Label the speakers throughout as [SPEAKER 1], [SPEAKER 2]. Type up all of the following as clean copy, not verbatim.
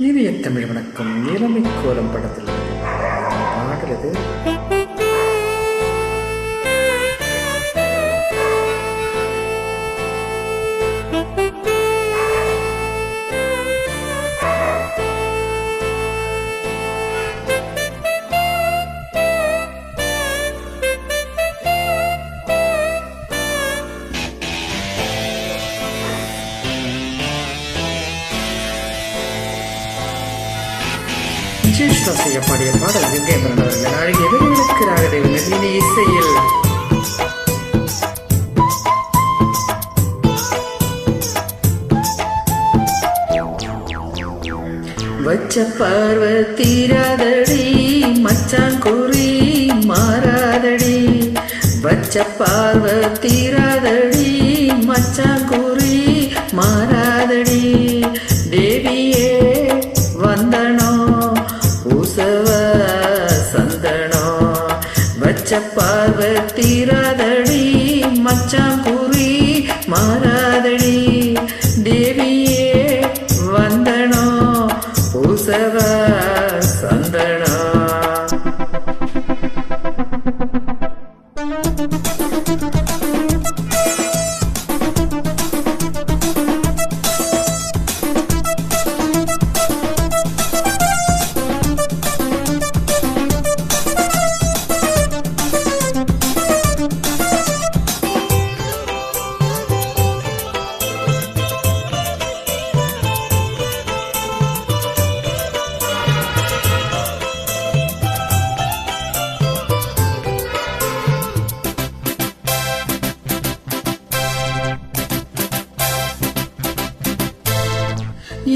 [SPEAKER 1] இனிய தமிழ் வணக்கம். இளமை கோலம் படத்தில் பாடுறது விசேஷம் செய்யப்படிய பாடல் கங்கை அமரன் அவர்கள் அழகிய வெளியிருக்கிறார்கள் இனி இசையில் வச்ச பார்வ தீராதடி மச்சான் குறி மாறாதடி. வச்ச பார்வ தீராதடி மச்சான் குறி மாறாதடி. தேவியே வந்தனோ பூசவ சந்தனோ. வச்ச பார்வ தீராதடி மச்சான் குறி மாறாதடி. தேவியே வந்தனோ பூசவ சந்தனோ.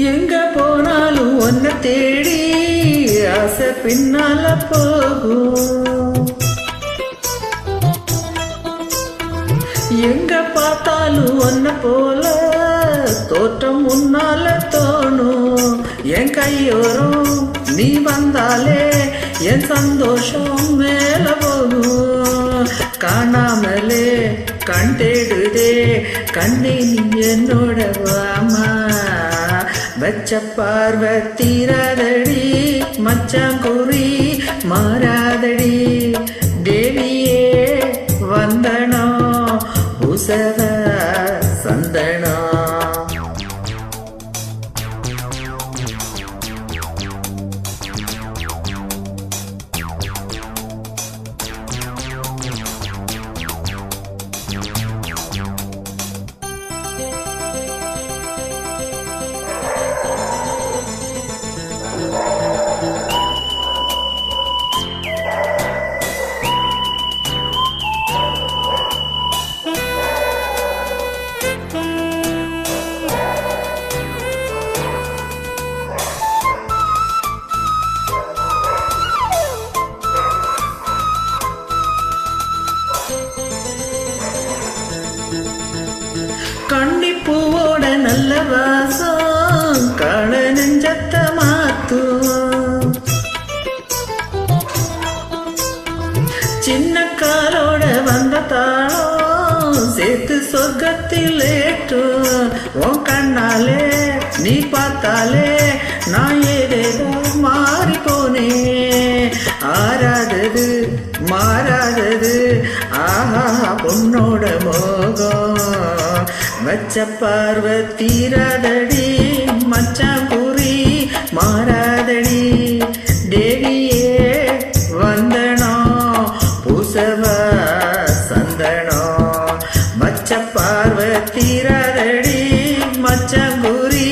[SPEAKER 1] எங்க போனாலும் ஒன்ன தேடி ஆசை பின்னால போகும். எங்க பார்த்தாலும் ஒன்ன போல தோற்றம் முன்னால தோணும். என் கையோரம் நீ வந்தாலே என் சந்தோஷம் மேல போகும். காணாமலே கண் தேடுதே கண்ணே நீ என்னோட வாமா. வச்ச பார்வ தீராதடி மச்சான் குறி மாறாதடி. தேவியே வந்தனோ பூசவ சந்தனோ. கண்ணிப்பூவோட நல்ல வாசம் காண நெஞ்சத்த மாத்தும். சின்ன காலோட வந்த தாளம் சேர்த்து சொர்க்கத்தில் ஏற்றும். உன் கண்ணாலே நீ பார்த்தாலே நான் ஏதேதோ மாறி போனேன். ஆறாதது மாறாதது ஆஹா பொன்னோட மோகம். வச்ச பார்வ தீராதடி மச்சான் குறி மாறாதடி. தேவியே வந்தனோ பூசவ சந்தனோ. வச்ச பார்வ தீராதடி மச்சான் குறி